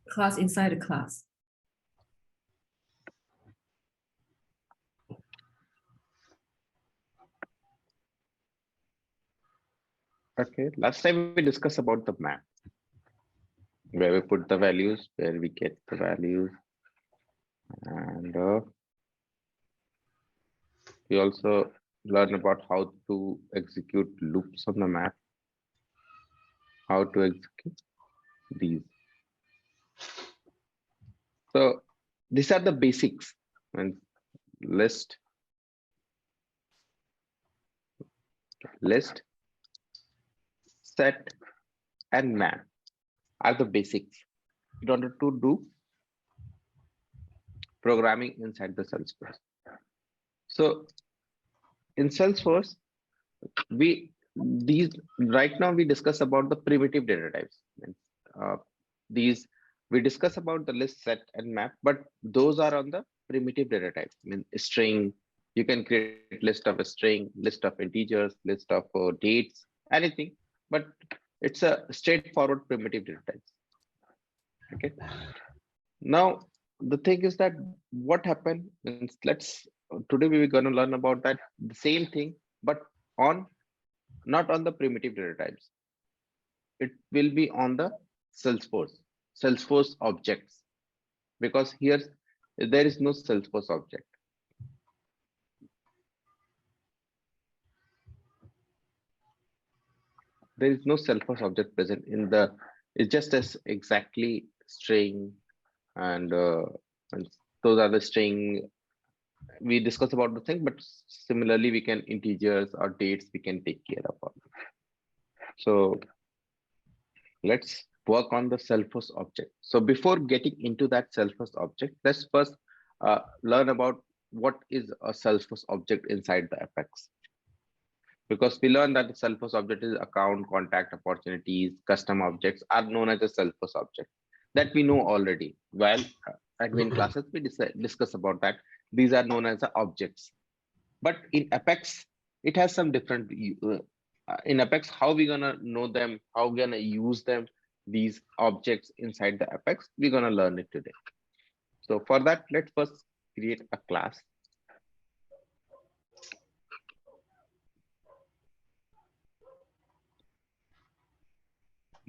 Class inside the class. Okay, last time we discussed about the map, where we put the values, where we get the values, and we also learn about how to execute loops on the map, how to execute these. So these are the basics. And list, set, and map are the basics in order to do programming inside the Salesforce. So in Salesforce, these right now we discuss about the primitive data types. Uh, these we discuss about the list, set, and map, but those are on the primitive data types. I mean, string. You can create list of a string, list of integers, list of dates, anything. But it's a straightforward primitive data types. Okay. Now the thing is that what happened. Let's today we're going to learn about that the same thing, but on not on the primitive data types. It will be on the Salesforce objects, because here there is no Salesforce object. There is no Salesforce object present in the. It's just as exactly string and those are the string. We discuss about the thing, but similarly we can integers or dates we can take care of. So let's work on the Salesforce object. So before getting into that Salesforce object, let's first learn about what is a Salesforce object inside the Apex. Because we learned that the Salesforce object is account, contact, opportunities, custom objects are known as a Salesforce object. That we know already. While admin classes, we discuss about that. These are known as the objects. But in Apex, it has some different. In Apex, how we gonna know them? How we gonna use them? These objects inside the Apex, we're gonna learn it today. So for that, let's first create a class.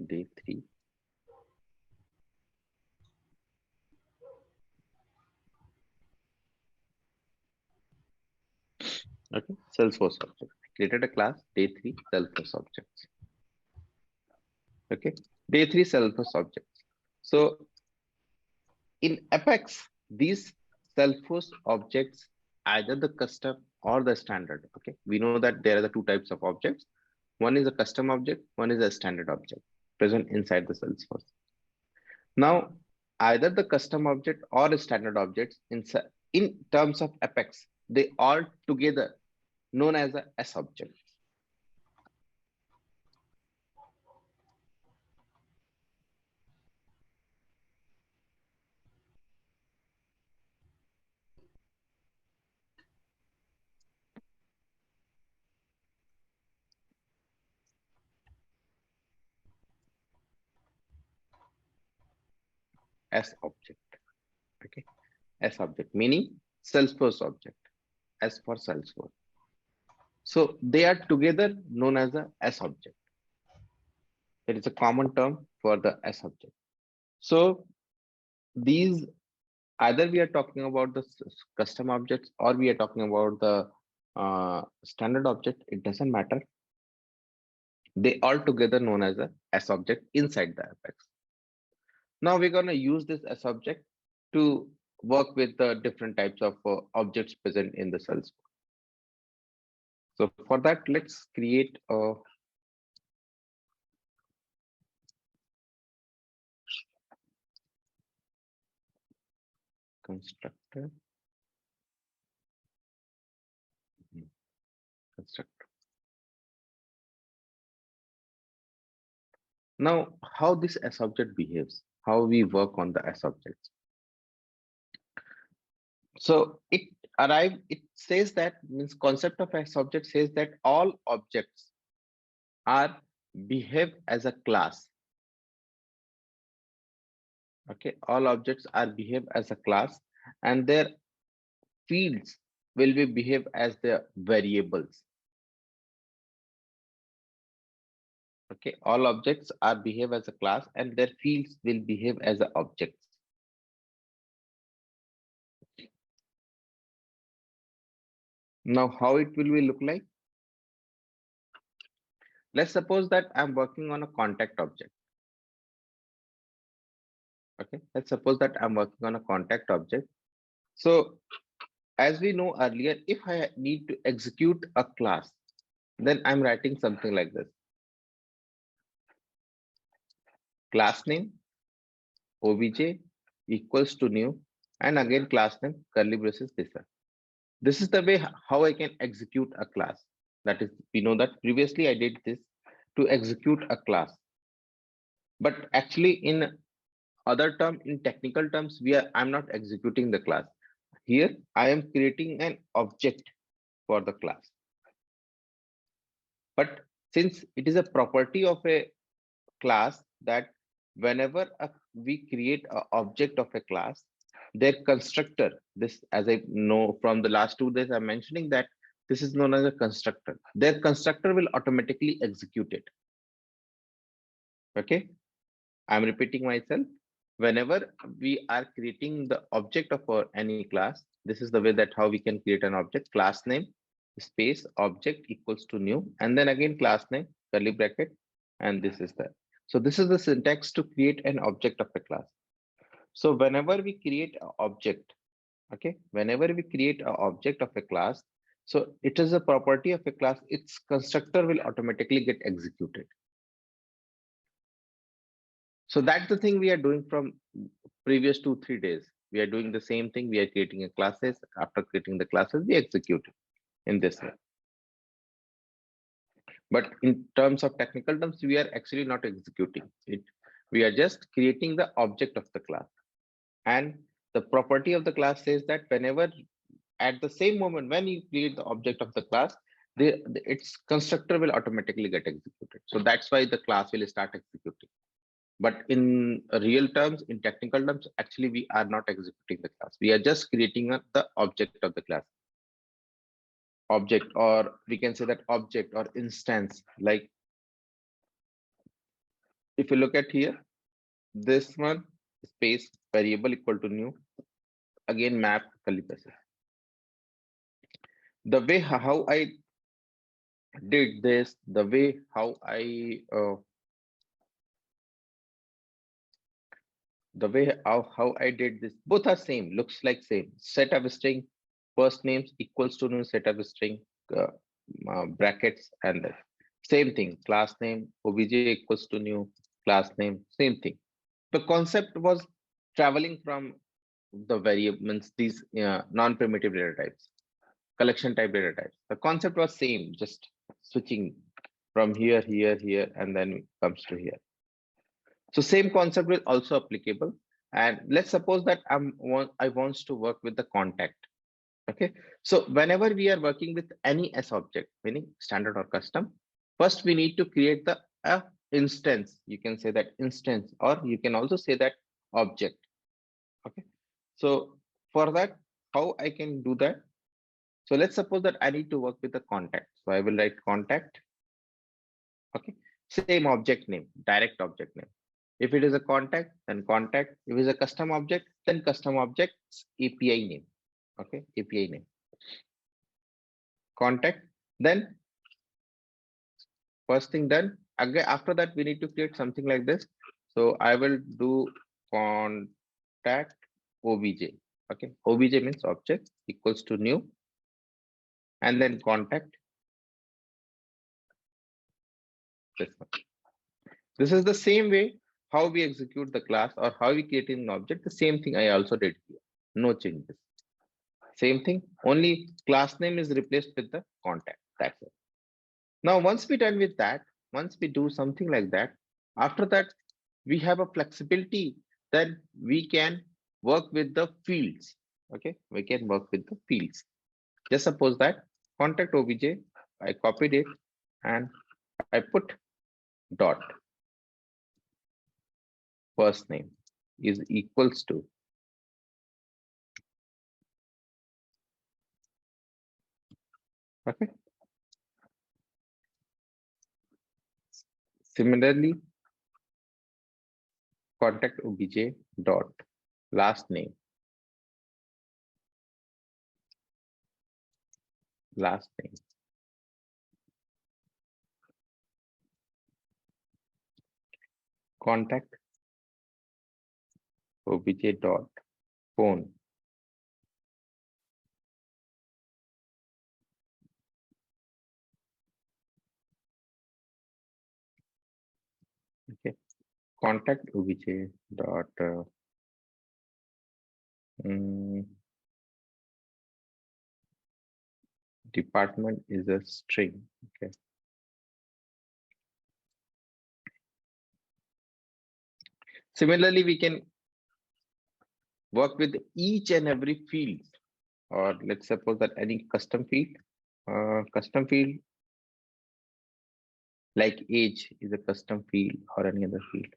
Day 3. Okay, Salesforce object. Created a class day 3 Salesforce objects. Okay, day 3 Salesforce objects. So in Apex, these Salesforce objects, either the custom or the standard. Okay, we know that there are the two types of objects. One is a custom object, one is a standard object present inside the Salesforce. Now, either the custom object or the standard objects in terms of Apex, they all together known as a sObject. sObject. Okay, sObject meaning Salesforce object, S for Salesforce. So they are together known as a sObject. It is a common term for the sObject. So these either we are talking about the custom objects or we are talking about the standard object. It doesn't matter. They all together known as a sObject inside the Apex. Now we're going to use this sObject to work with the different types of objects present in the Salesforce. So for that, let's create a constructor. Constructor. Now, how this sObject behaves, how we work on the sObjects. So it says that means concept of sObject says that all objects are behave as a class. Okay, all objects are behave as a class, and their fields will be behave as the variables. Okay, all objects are behave as a class, and their fields will behave as a objects. Now, how it will be look like? Let's suppose that I'm working on a contact object. Okay, let's suppose that I'm working on a contact object. So as we know earlier, if I need to execute a class, then I'm writing something like this: class name obj equals to new, and again class name curly braces this one. This is the way how I can execute a class. That is, we know that previously I did this to execute a class, but actually in other term, in technical terms, I'm not executing the class. Here I am creating an object for the class. But since it is a property of a class that whenever we create an object of a class, their constructor, this, as I know from the last 2 days, I'm mentioning that this is known as a constructor. Their constructor will automatically execute it. Okay, I'm repeating myself. Whenever we are creating the object of any class, this is the way that how we can create an object: class name space object equals to new, and then again class name curly bracket, and this is that. So this is the syntax to create an object of a class. So whenever we create an object, okay, whenever we create an object of a class, so it is a property of a class, its constructor will automatically get executed. So that's the thing we are doing from previous 2-3 days. We are doing the same thing. We are creating a classes. After creating the classes, we execute it in this way. But in terms of technical terms, we are actually not executing it. We are just creating the object of the class. And the property of the class says that whenever at the same moment when you create the object of the class, its constructor will automatically get executed. So that's why the class will start executing. But in real terms, in technical terms, actually we are not executing the class. We are just creating the object of the class. Object, or we can say that object or instance. Like if you look at here, this one space variable equal to new, again map curly braces. The way how I did this, the way how how I did this, both are same, looks like same. Set of string first names equals to new set of string brackets, and the same thing, class name obj equals to new class name, same thing. The concept was traveling from the variables, these non-primitive data types, collection type data types. The concept was same, just switching from here, and then comes to here. So same concept is also applicable. And let's suppose that I wants to work with the contact. Okay. So whenever we are working with any S object, meaning standard or custom, first we need to create the instance. You can say that instance, or you can also say that object. Okay. So for that, how I can do that? So let's suppose that I need to work with the contact. So I will write contact. Okay. Same object name, direct object name. If it is a contact, then contact. If it is a custom object, then custom object's API name. Okay, API name. Contact. Then first thing done. Again, after that, we need to create something like this. So I will do contact obj. Okay, obj means object equals to new, and then contact. This one. This is the same way how we execute the class or how we create an object. The same thing I also did here. No changes. Same thing, only class name is replaced with the contact. That's it. Now, once we're done with that, once we do something like that, after that, we have a flexibility that we can work with the fields. Okay, we can work with the fields. Just suppose that contact obj, I copied it and I put dot first name is equals to okay. Similarly, contact obj dot last name contact obj dot phone. Okay, contact obj dot mm, department is a string. Okay, similarly we can work with each and every field, or let's suppose that any custom field like age is a custom field or any other field.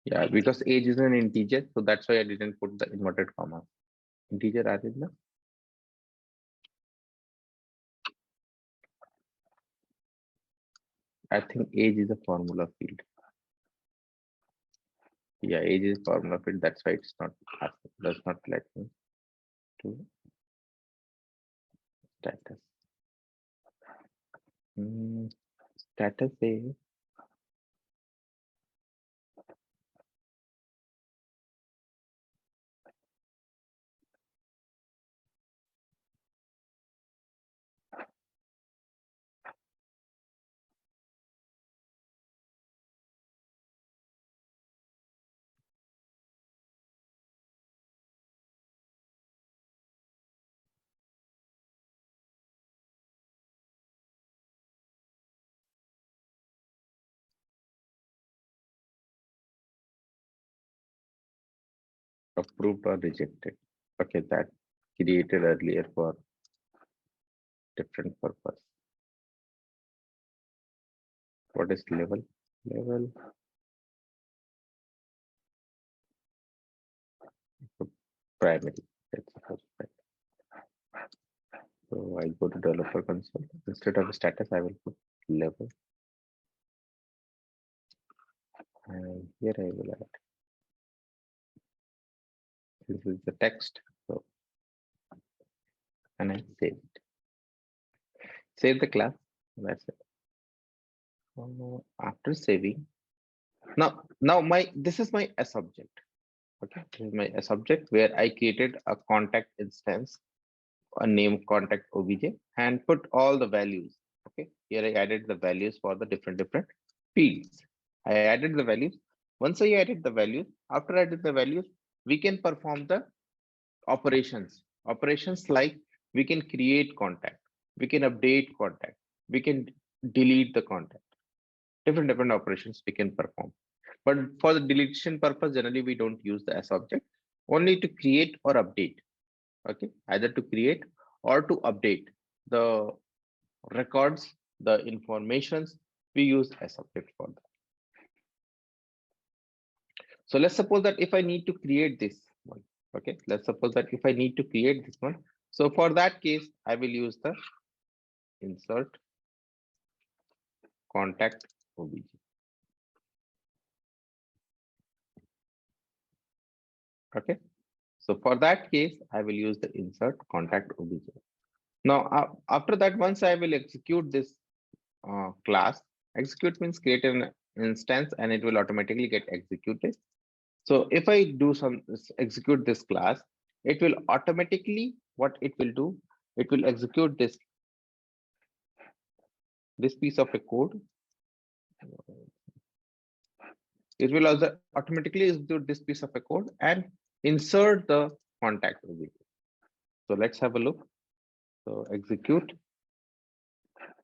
Yeah, because age is an integer, so that's why I didn't put the inverted comma. Integer added na? I think age is a formula field. Yeah, age is formula field. That's why it's not does not let me to status. Status is approved or rejected. Okay, that created earlier for different purpose. What is level? Level primary. Let's suppose that. So I go to developer console. Instead of status, I will put level. And here I will add. This is the text. So and I save it. Save the class. That's it. After saving, now this is my sObject. Okay, this is my sObject where I created a contact instance, a name contact obj, and put all the values. Okay, here I added the values for the different fields. I added the values. Once I added the values, after I added the values, we can perform the operations. Operations like we can create contact, we can update contact, we can delete the contact. Different operations we can perform. But for the deletion purpose, generally we don't use the sObject, only to create or update. Okay, either to create or to update the records, the informations, we use sObject for that. So let's suppose that if I need to create this one, okay, let's suppose that if I need to create this one, so for that case, I will use the insert contact obj. Okay, so for that case, I will use the insert contact obj. Now, after that, once I will execute this class, execute means create an instance and it will automatically get executed. So if I do execute this class, it will automatically, what it will do, it will execute this piece of a code. It will also automatically execute this piece of a code and insert the contact obj. So let's have a look. So execute,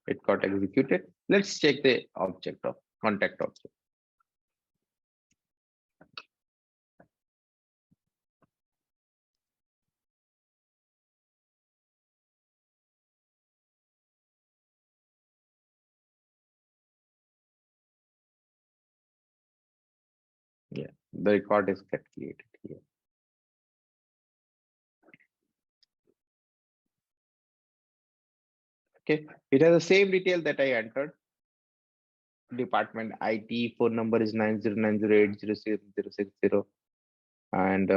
it got executed. Let's check the object of contact object. the record is get created here. Okay, it has the same detail that I entered. Department IT, phone number is 909080660, and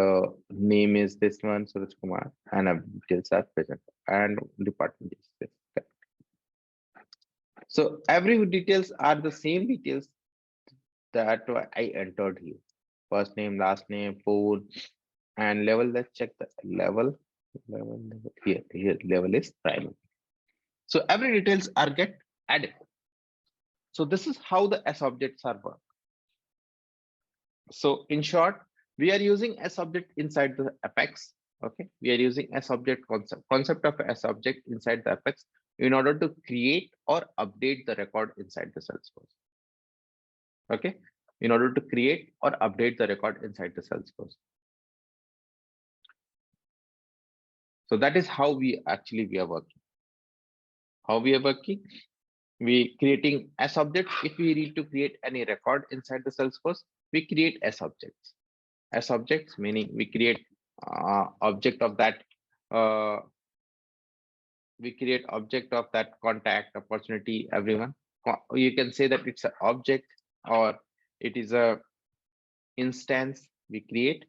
name is this one, Suraj Kumar, and details are present, and department is this. So every details are the same details that I entered here. First name, last name, phone, and level. Let's check the level. Level here level is primary. So every details are get added. So this is how the sObjects are work. So in short, we are using sObject inside the Apex. Okay, we are using sObject concept of sObject inside the Apex in order to create or update the record inside the Salesforce. Okay, in order to create or update the record inside the Salesforce. So that is how we are working. How we are working? We creating sObjects. If we need to create any record inside the Salesforce, we create sObjects. SObjects meaning we create object of that. We create object of that contact, opportunity, everyone. You can say that it's an object or it is a instance we create.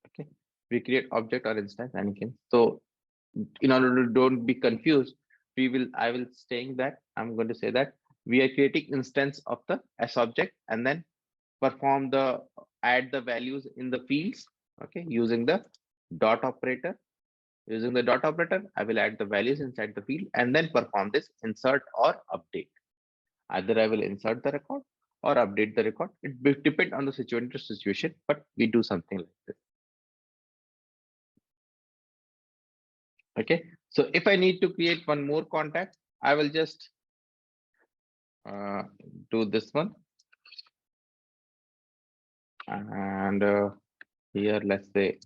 Okay, we create object or instance, and you can. So in order to don't be confused, I will saying that I'm going to say that we are creating instance of the sObject and then perform the add the values in the fields. Okay, using the dot operator. Using the dot operator, I will add the values inside the field and then perform this insert or update. Either I will insert the record or update the record. It will depend on the situation to situation, but we do something like this. Okay, so if I need to create one more contact, I will just do this one, and here let's say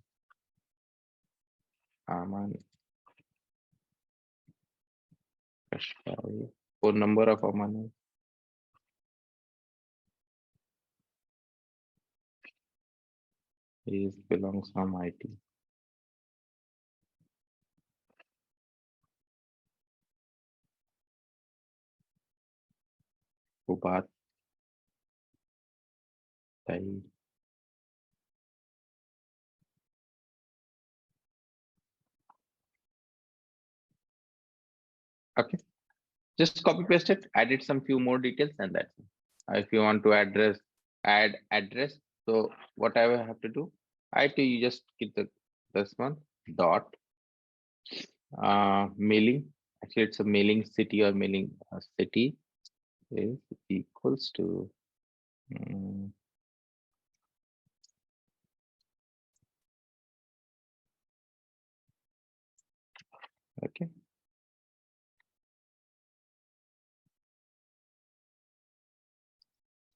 Aman Kashkawi. Phone number of Aman is belongs from IT. Ubat Tai. Okay, just copy paste it, added some few more details, and that's it. If you want to add address. So what I will have to do, I have to you just keep this one dot mailing. Actually, it's a mailing city or mailing city is equals to okay.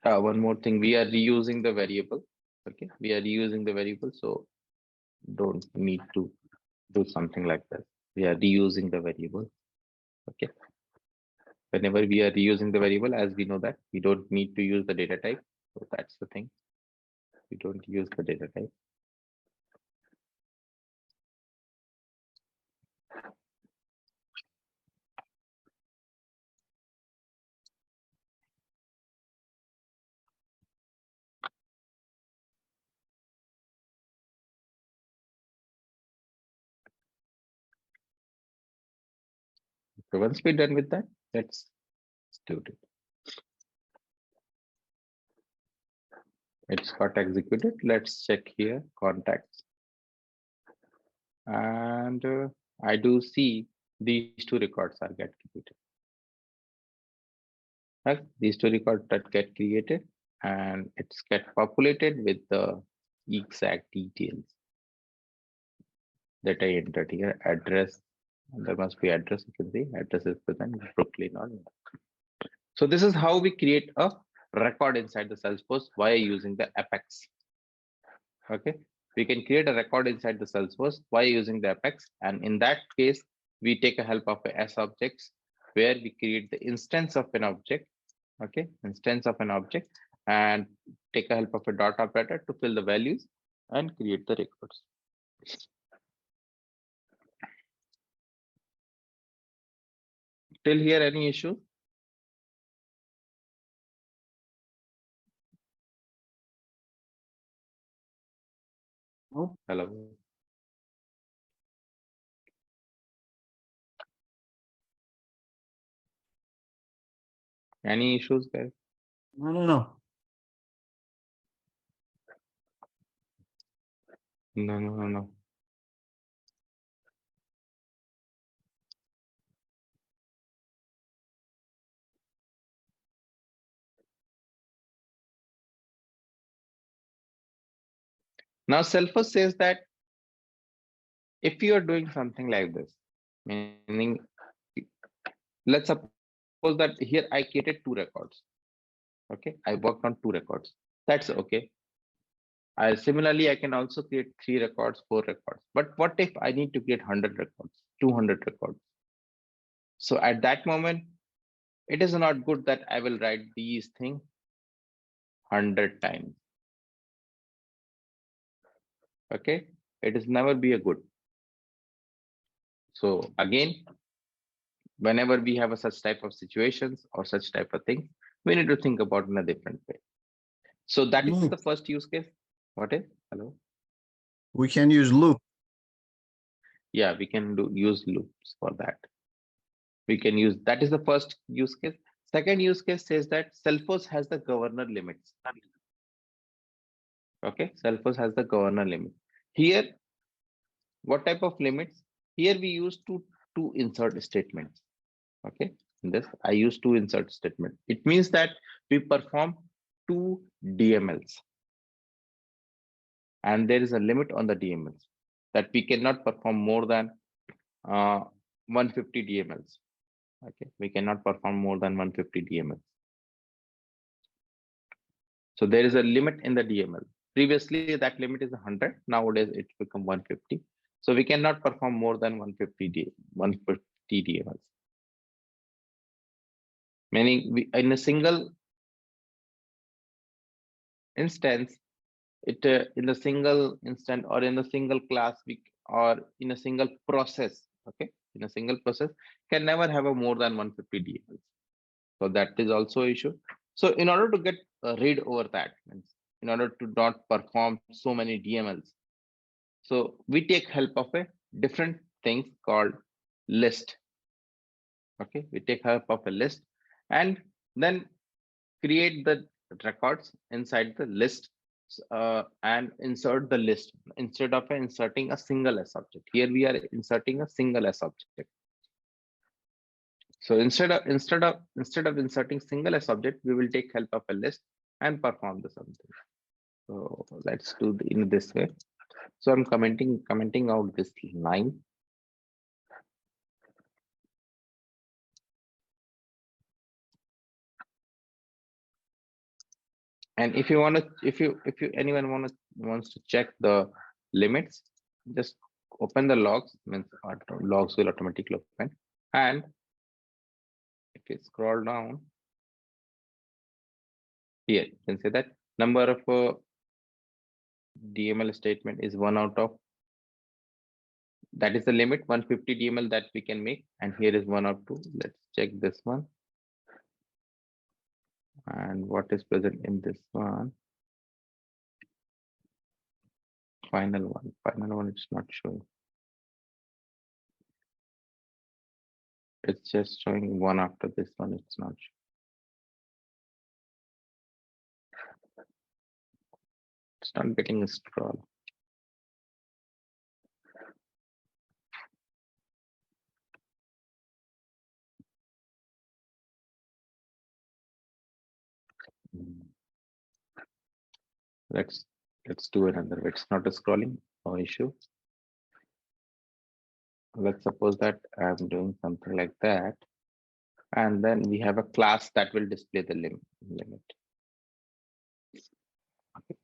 One more thing, we are reusing the variable. Okay, we are reusing the variable, so don't need to do something like that. We are reusing the variable. Okay, whenever we are reusing the variable, as we know that we don't need to use the data type. So that's the thing. We don't use the data type. So once we're done with that, let's do it. It's got executed. Let's check here contacts, and I do see these two records are get created. Right? These two records that get created, and it's get populated with the exact details that I entered here. Address, there must be address. You can see address is present Brooklyn or. So this is how we create a record inside the Salesforce via using the Apex. Okay, we can create a record inside the Salesforce by using the Apex, and in that case, we take a help of a sObjects where we create the instance of an object, okay, instance of an object, and take a help of a dot operator to fill the values and create the records. Till here, any issue? No, Hello. Any issues, guys? no. No. Now, Salesforce says that if you are doing something like this, meaning, let's suppose that here I created two records. Okay, I worked on two records. That's okay. Similarly, I can also create 3 records, 4 records. But what if I need to create 100 records, 200 records? So at that moment, it is not good that I will write these things 100 times. Okay, it is never be a good. So again, whenever we have a such type of situations or such type of things, we need to think about in a different way. So that is the Loop. first use case. What is? Hello? We can use loop. Yeah, we can use loops for that. We can use, that is the first use case. Second use case says that Salesforce has the governor limits. Okay, Salesforce has the governor limit. Here, what type of limits? Here we use two insert statements. Okay, in this I use two insert statement. It means that we perform two DMLs, and there is a limit on the DMLs that we cannot perform more than 150 DMLs. Okay, we cannot perform more than 150 DMLs. So there is a limit in the DML. Previously, that limit is 100. Nowadays, it's become 150. So we cannot perform more than 150 DMLs. Meaning, in a single instance, in a single instant or in a single class, or in a single process, okay, in a single process, can never have a more than 150 DMLs. So that is also issue. So in order to get rid over that, in order to not perform so many DMLs, so we take help of a different thing called list. Okay, we take help of a list and then create the records inside the list, and insert the list instead of inserting a single sObject. Here we are inserting a single sObject. So instead of inserting single sObject, we will take help of a list and perform the something. So let's do in this way. So I'm commenting out this line. And if you want to, if you anyone wants to check the limits, just open the logs. Means logs will automatically open. And if you scroll down here, you can say that number of DML statement is 1 out of, that is the limit, 150 DML that we can make. And here is 1 out 2. Let's check this one. And what is present in this one? Final one, it's not showing. It's just showing 1 after this one. It's not showing. It's not getting a scroll. Let's do another. It's not a scrolling, no issue. Let's suppose that I'm doing something like that, and then we have a class that will display the limit. Okay.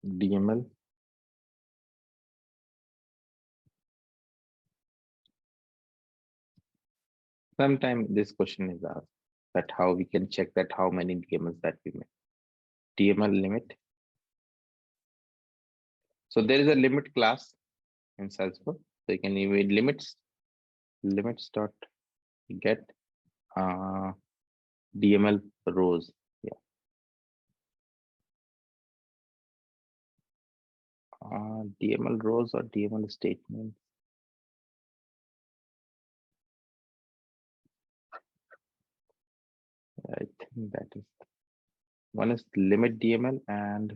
DML Sometime this question is asked that how we can check that how many DMLs that we make. DML limit. So there is a limit class in Salesforce. So you can even limits dot get DML rows. Yeah. DML rows or DML statements. I think that is one is limit DML and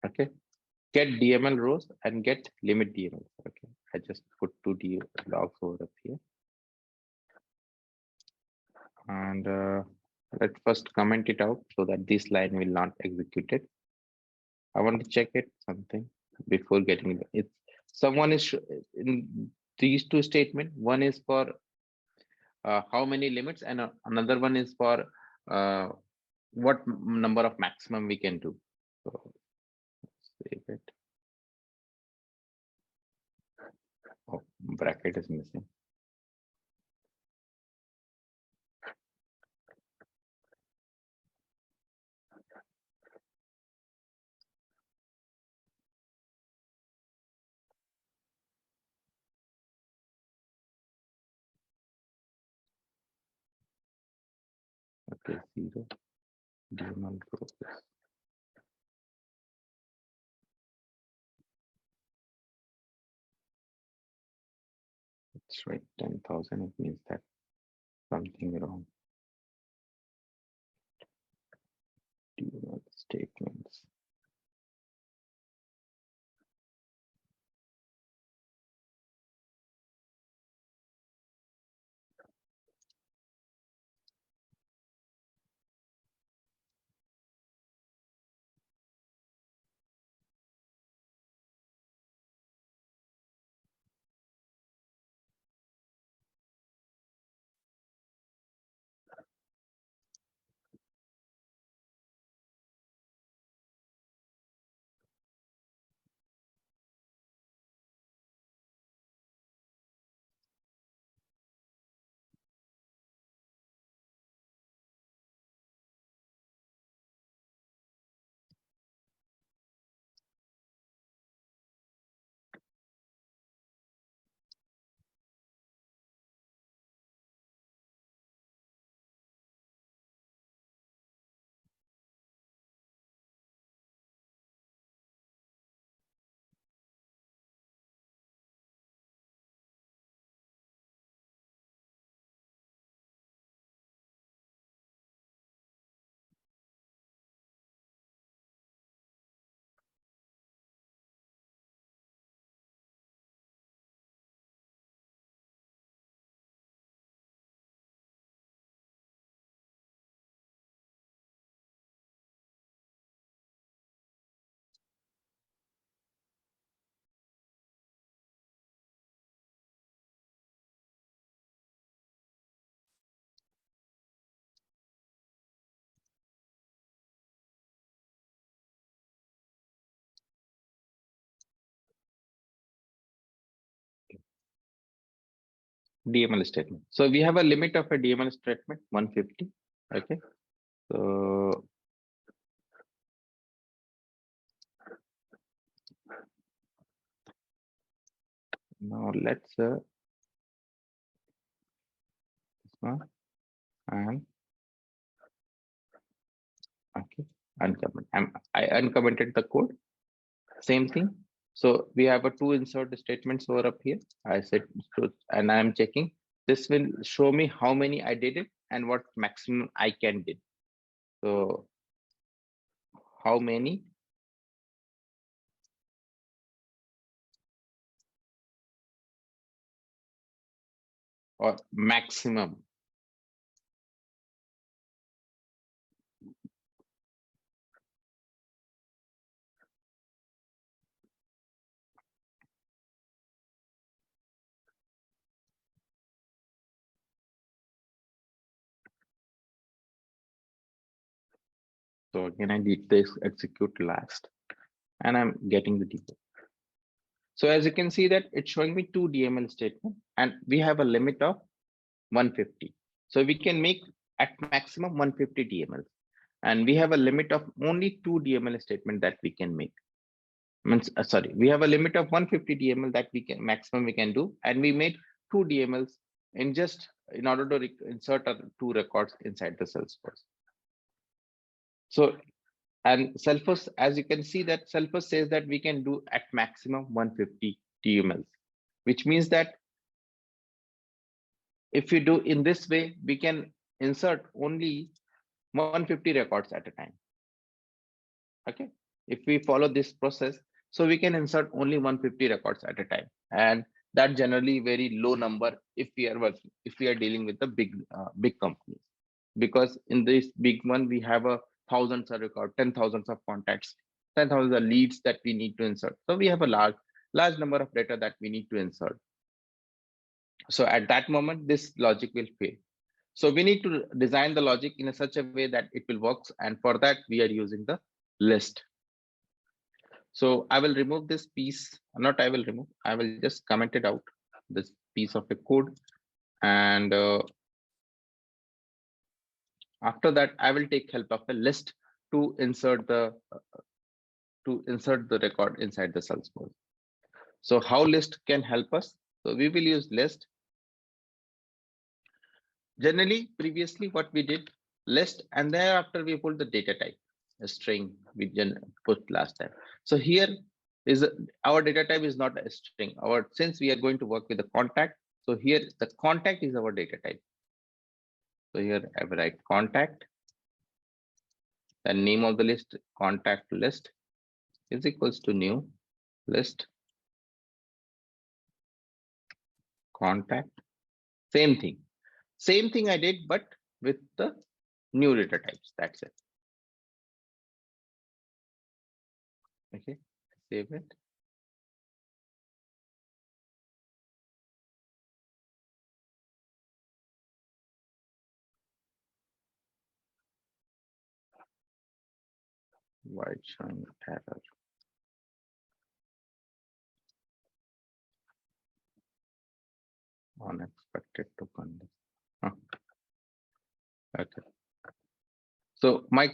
okay. Get DML rows and get limit DML. Okay. I just put 2D logs over up here. And let's first comment it out so that this line will not execute it. I want to check it something before getting it. It's someone is in these two statements. One is for how many limits, and another one is for what number of maximum we can do. So save it. Oh, bracket is missing. Okay, 0 DML rows. It's right 10,000. It means that something wrong. DML statements. DML statement. So we have a limit of a DML statement 150. Okay. So now let's this one and okay uncomment. I uncommented the code. Same thing. So we have a two insert statements over up here. I said and I am checking. This will show me how many I did it and what maximum I can did. So how many or maximum. So again, I did this execute last, and I'm getting the debug. So as you can see that it's showing me 2 DML statement, and we have a limit of 150. So we can make at maximum 150 DMLs, and we have a limit of only 2 DML statement that we can make. Means sorry, we have a limit of 150 DML that we can maximum we can do, and we made 2 DMLs in order to insert 2 records inside the Salesforce. So, and Salesforce, as you can see that Salesforce says that we can do at maximum 150 DMLs, which means that if we do in this way, we can insert only 150 records at a time. Okay, if we follow this process, so we can insert only 150 records at a time, and that generally very low number if we are dealing with the big companies, because in this big one we have a thousands of record, 10,000s of contacts, 10,000 of leads that we need to insert. So we have a large number of data that we need to insert. So at that moment, this logic will fail. So we need to design the logic in such a way that it will work. And for that, we are using the list. So I will remove this piece, not I will remove, I will just comment it out, this piece of the code. And after that, I will take help of a list to insert the record inside the Salesforce. So how list can help us? So we will use list. Generally, previously what we did, list, and thereafter we put the data type, a string we put last time. So here is our data type is not a string. Since we are going to work with the contact, so here the contact is our data type. So here I will write contact. The name of the list, contact list, is equals to new list contact. Same thing I did, but with the new data types. That's it. Okay, save it. Why it's showing error? Unexpected token. Huh. Okay. So my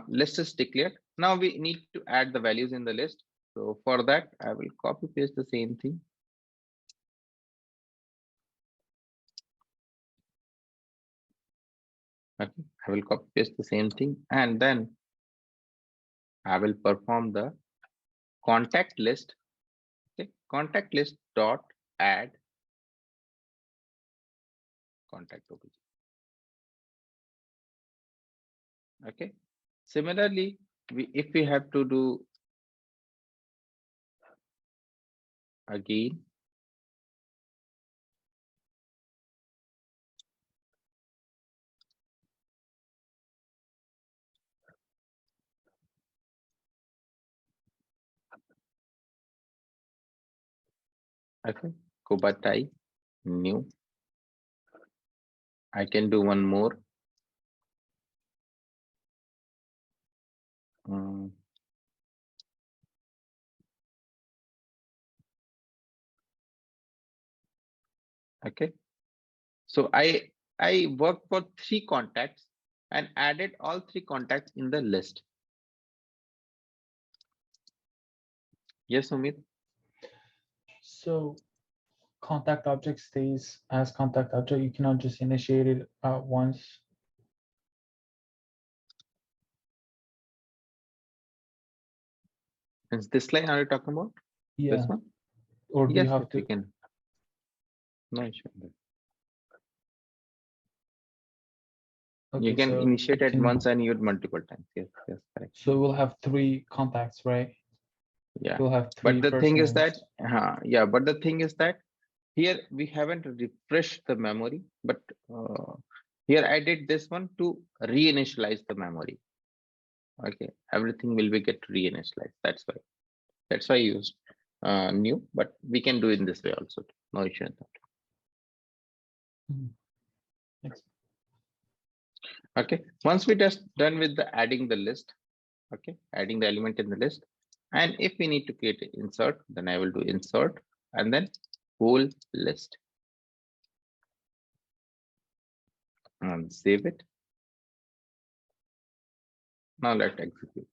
list is declared. Now we need to add the values in the list. So for that, I will copy paste the same thing. Okay, I will copy paste the same thing, and then I will perform the contact list. Okay, contact list dot add contact OBJ. Okay. Similarly, if we have to do again, okay, Kubatai new. I can do one more. Okay, so I worked for 3 contacts and added all 3 contacts in the list. Yes, Umid. So contact object stays as contact object. You cannot just initiate it once. Is this line are you talking about? Yeah. This one? Or do Yes, you have yes, to? we can. No issue. Okay, You can so initiate you at can- once and use multiple times. Yes, yes, correct. So we'll have 3 contacts, right? Yeah. We'll have 3 But the thing is first that, names. yeah, but the thing is that Here we haven't refreshed the memory, but here I did this one to reinitialize the memory. Okay, everything will be get reinitialized. That's why I used new, but we can do it in this way also. No issue in that. Thanks. Okay, once we just done with the adding the list, okay, adding the element in the list, and if we need to create an insert, then I will do insert and then whole list and save it. Now let's execute.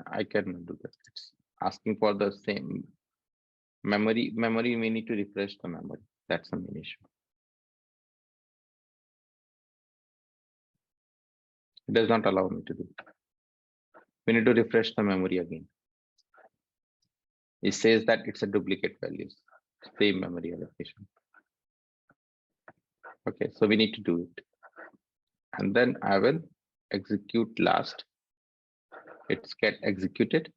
I can do that. It's asking for the same memory. Memory, we need to refresh the memory. That's the main issue. It does not allow me to do it. We need to refresh the memory again. It says that it's a duplicate values, same memory allocation. Okay, so we need to do it. And then I will execute last. It's get executed.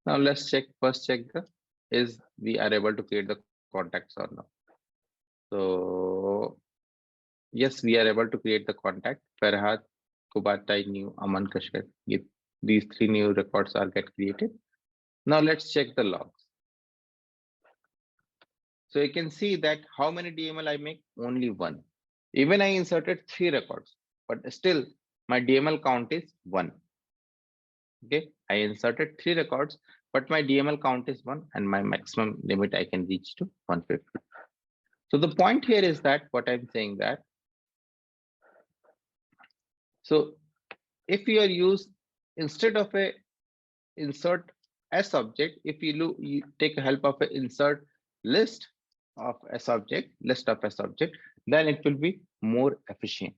Now let's first check the is we are able to create the contacts or not. So yes, we are able to create the contact. Farhad, Kubatai, new Aman Kashkar. These 3 new records are get created. Now let's check the logs. So you can see that how many DML I make? Only 1. Even I inserted 3 records, but still my DML count is 1. Okay, I inserted 3 records, but my DML count is 1 and my maximum limit I can reach to 150. So the point here is that what I'm saying that, so if you are used instead of a insert sObject, if you take help of a insert list of sObject, list of sObject, then it will be more efficient.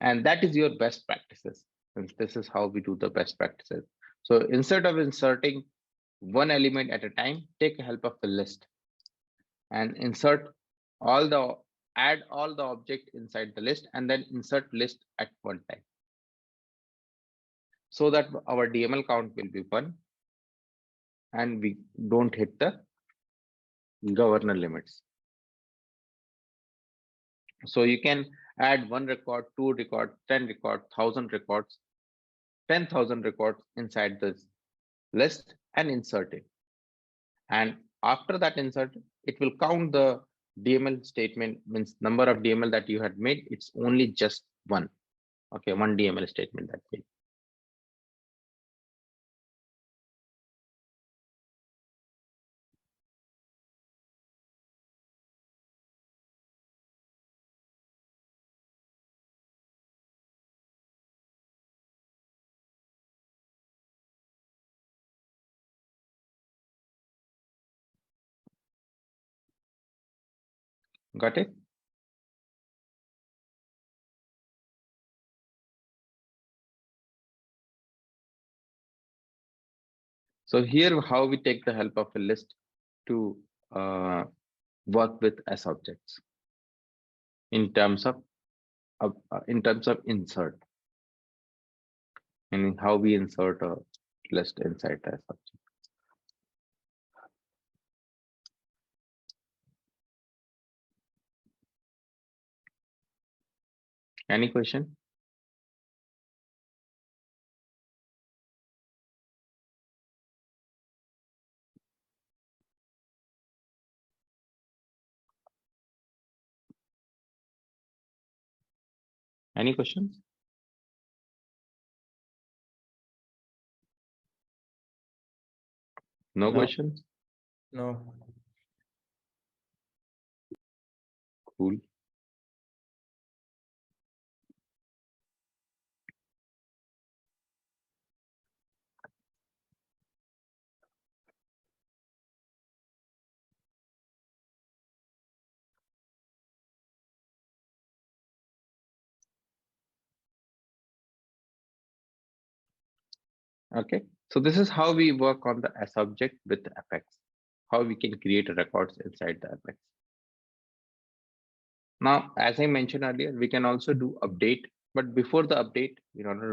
And that is your best practices. And this is how we do the best practices. So instead of inserting one element at a time, take help of the list and add all the object inside the list and then insert list at one time, so that our DML count will be 1 and we don't hit the governor limits. So you can add 1 record, 2 record, 10 record, 1,000 records, 10,000 records inside this list and insert it. And after that insert, it will count the DML statement, means number of DML that you had made. It's only just 1. Okay, 1 DML statement that way. Got it? So here, how we take the help of a list to work with sObjects in terms of insert, and how we insert a list inside the sObject. Any question? Any questions? No questions? No. Cool. Okay, so this is how we work on the sObject with Apex, how we can create records inside the Apex. Now, as I mentioned earlier, we can also do update But before the update, in order